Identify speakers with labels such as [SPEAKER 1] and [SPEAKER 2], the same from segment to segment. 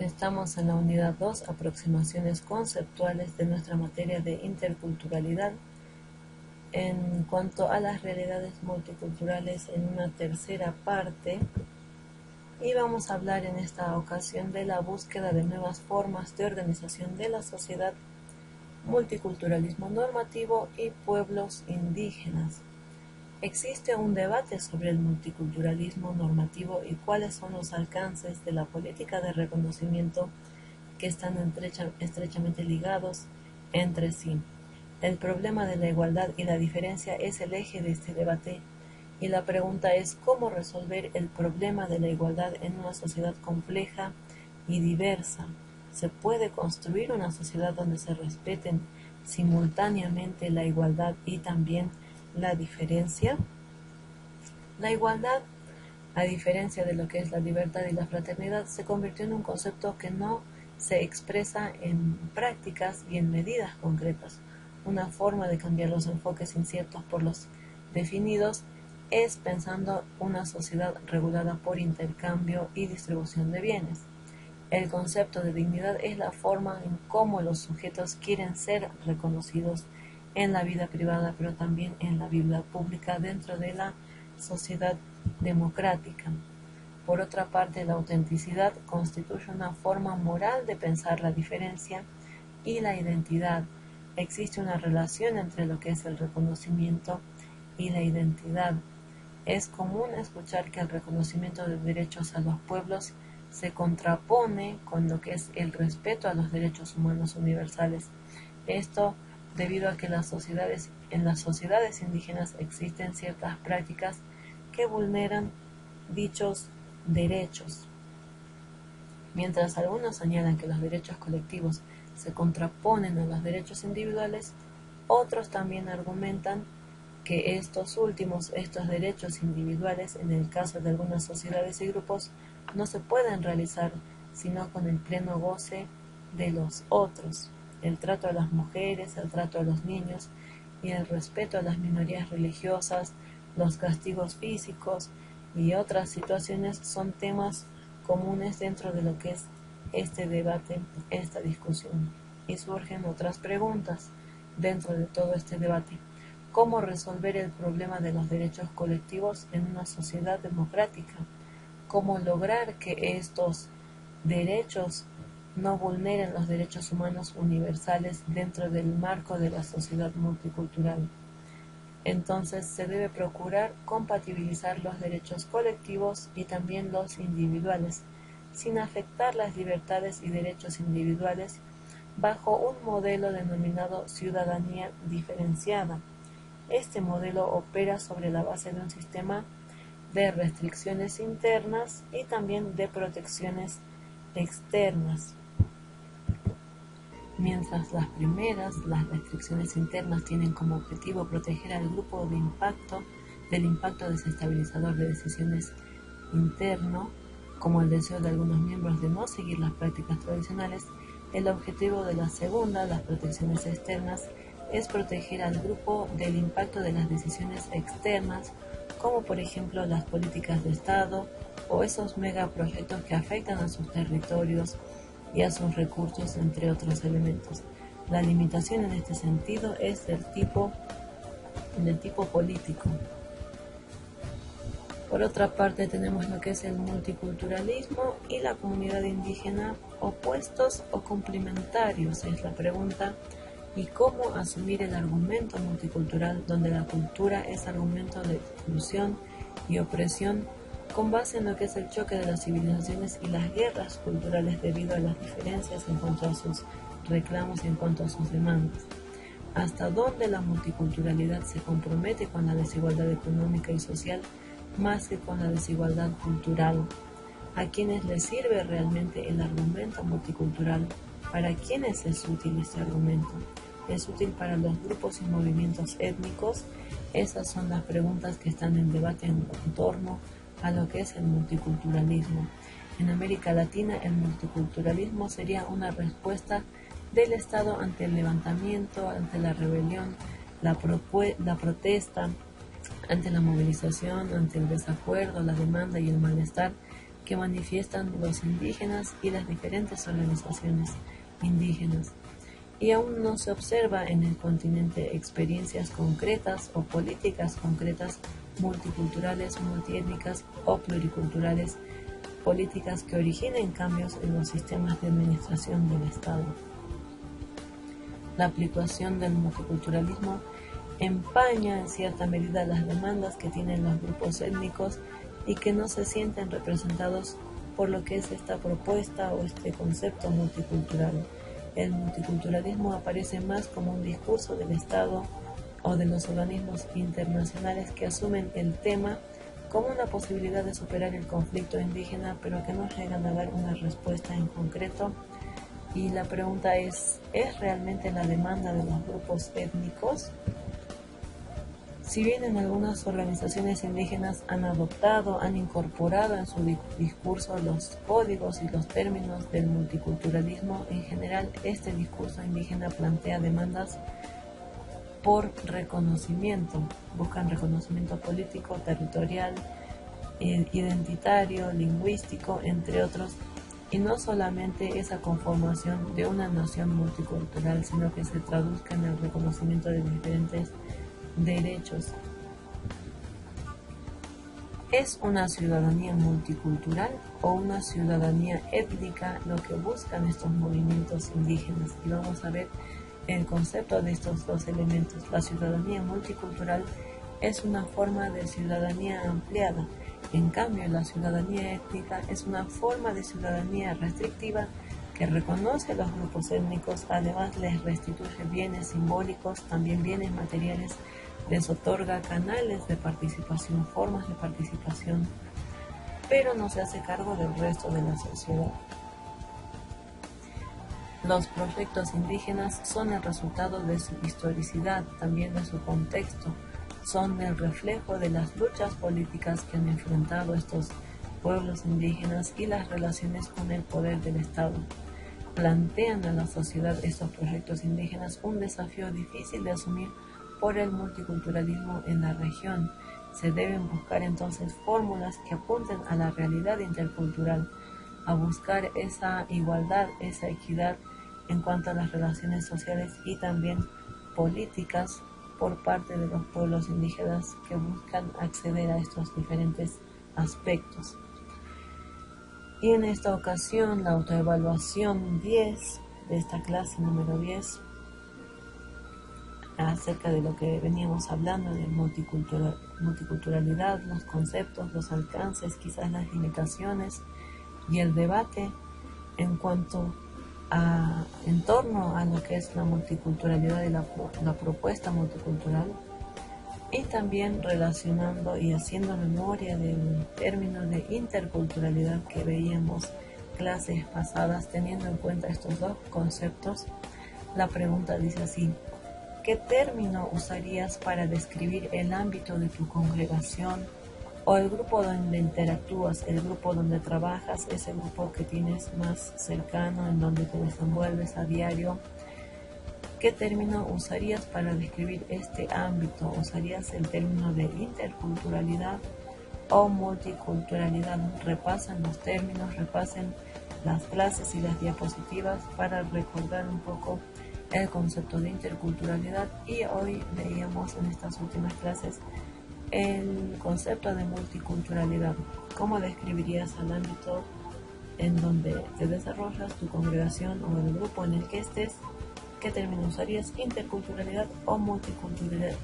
[SPEAKER 1] Estamos en la unidad 2, aproximaciones conceptuales de nuestra materia de interculturalidad en cuanto a las realidades multiculturales en una tercera parte, y vamos a hablar en esta ocasión de la búsqueda de nuevas formas de organización de la sociedad, multiculturalismo normativo y pueblos indígenas. Existe un debate sobre el multiculturalismo normativo y cuáles son los alcances de la política de reconocimiento que están estrechamente ligados entre sí. El problema de la igualdad y la diferencia es el eje de este debate, y la pregunta es cómo resolver el problema de la igualdad en una sociedad compleja y diversa. ¿Se puede construir una sociedad donde se respeten simultáneamente la igualdad y también la diferencia? La igualdad, a diferencia de lo que es la libertad y la fraternidad, se convirtió en un concepto que no se expresa en prácticas y en medidas concretas. Una forma de cambiar los enfoques inciertos por los definidos es pensando una sociedad regulada por intercambio y distribución de bienes. El concepto de dignidad es la forma en cómo los sujetos quieren ser reconocidos en la vida privada, pero también en la vida pública dentro de la sociedad democrática. Por otra parte, la autenticidad constituye una forma moral de pensar la diferencia y la identidad. Existe una relación entre lo que es el reconocimiento y la identidad. Es común escuchar que el reconocimiento de derechos a los pueblos se contrapone con lo que es el respeto a los derechos humanos universales. Esto debido a que en las sociedades indígenas existen ciertas prácticas que vulneran dichos derechos. Mientras algunos señalan que los derechos colectivos se contraponen a los derechos individuales, otros también argumentan que estos derechos individuales, en el caso de algunas sociedades y grupos, no se pueden realizar sino con el pleno goce de los otros. El trato a las mujeres, el trato a los niños y el respeto a las minorías religiosas, los castigos físicos y otras situaciones son temas comunes dentro de lo que es este debate, esta discusión. Y surgen otras preguntas dentro de todo este debate. ¿Cómo resolver el problema de los derechos colectivos en una sociedad democrática? ¿Cómo lograr que estos derechos no vulneren los derechos humanos universales dentro del marco de la sociedad multicultural? Entonces se debe procurar compatibilizar los derechos colectivos y también los individuales, sin afectar las libertades y derechos individuales, bajo un modelo denominado ciudadanía diferenciada. Este modelo opera sobre la base de un sistema de restricciones internas y también de protecciones externas. Mientras las primeras, las restricciones internas, tienen como objetivo proteger al grupo del impacto desestabilizador de decisiones interno, como el deseo de algunos miembros de no seguir las prácticas tradicionales, el objetivo de la segunda, las protecciones externas, es proteger al grupo del impacto de las decisiones externas, como por ejemplo las políticas de Estado o esos megaproyectos que afectan a sus territorios y a sus recursos, entre otros elementos. La limitación en este sentido es del tipo político. Por otra parte, tenemos lo que es el multiculturalismo y la comunidad indígena, opuestos o complementarios, es la pregunta. Y cómo asumir el argumento multicultural, donde la cultura es argumento de exclusión y opresión, con base en lo que es el choque de las civilizaciones y las guerras culturales debido a las diferencias en cuanto a sus reclamos y en cuanto a sus demandas. Hasta dónde la multiculturalidad se compromete con la desigualdad económica y social más que con la desigualdad cultural. ¿A quiénes les sirve realmente el argumento multicultural? ¿Para quiénes es útil este argumento? ¿Es útil para los grupos y movimientos étnicos? Esas son las preguntas que están en debate en torno a lo que es el multiculturalismo. En América Latina, el multiculturalismo sería una respuesta del Estado ante el levantamiento, ante la rebelión, la protesta, ante la movilización, ante el desacuerdo, la demanda y el malestar que manifiestan los indígenas y las diferentes organizaciones indígenas. Y aún no se observa en el continente experiencias concretas o políticas concretas multiculturales, multiétnicas o pluriculturales, políticas que originen cambios en los sistemas de administración del Estado. La aplicación del multiculturalismo empaña en cierta medida las demandas que tienen los grupos étnicos y que no se sienten representados por lo que es esta propuesta o este concepto multicultural. El multiculturalismo aparece más como un discurso del Estado o de los organismos internacionales que asumen el tema como una posibilidad de superar el conflicto indígena, pero que no llegan a dar una respuesta en concreto. Y la pregunta ¿es realmente la demanda de los grupos étnicos? Si bien en algunas organizaciones indígenas han incorporado en su discurso los códigos y los términos del multiculturalismo, en general este discurso indígena plantea demandas por reconocimiento, buscan reconocimiento político, territorial, identitario, lingüístico, entre otros, y no solamente esa conformación de una nación multicultural, sino que se traduzca en el reconocimiento de diferentes derechos. ¿Es una ciudadanía multicultural o una ciudadanía étnica lo que buscan estos movimientos indígenas? Y vamos a ver el concepto de estos dos elementos. La ciudadanía multicultural es una forma de ciudadanía ampliada. En cambio, la ciudadanía étnica es una forma de ciudadanía restrictiva que reconoce a los grupos étnicos, además les restituye bienes simbólicos, también bienes materiales, les otorga canales de participación, formas de participación, pero no se hace cargo del resto de la sociedad. Los proyectos indígenas son el resultado de su historicidad, también de su contexto, son el reflejo de las luchas políticas que han enfrentado estos pueblos indígenas y las relaciones con el poder del Estado. Plantean a la sociedad estos proyectos indígenas un desafío difícil de asumir por el multiculturalismo en la región. Se deben buscar entonces fórmulas que apunten a la realidad intercultural, a buscar esa igualdad, esa equidad en cuanto a las relaciones sociales y también políticas por parte de los pueblos indígenas que buscan acceder a estos diferentes aspectos. Y en esta ocasión la autoevaluación 10 de esta clase número 10 acerca de lo que veníamos hablando de multiculturalidad, los conceptos, los alcances, quizás las limitaciones y el debate en torno a lo que es la multiculturalidad y la propuesta multicultural, y también relacionando y haciendo memoria del término de interculturalidad que veíamos clases pasadas. Teniendo en cuenta estos dos conceptos, la pregunta dice así: ¿qué término usarías para describir el ámbito de tu congregación o el grupo donde interactúas, el grupo donde trabajas, ese grupo que tienes más cercano, en donde te desenvuelves a diario? ¿Qué término usarías para describir este ámbito? ¿Usarías el término de interculturalidad o multiculturalidad? Repasen los términos, repasen las clases y las diapositivas para recordar un poco el concepto de interculturalidad, y hoy veíamos en estas últimas clases el concepto de multiculturalidad. ¿Cómo describirías al ámbito en donde te desarrollas, tu congregación o el grupo en el que estés? ¿Qué término usarías? Interculturalidad o multiculturalidad,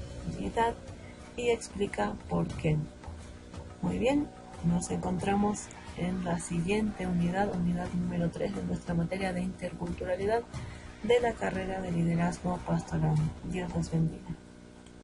[SPEAKER 1] y explica por qué. Muy bien, nos encontramos en la siguiente unidad número 3 de nuestra materia de interculturalidad de la carrera de liderazgo pastoral. Dios los bendiga.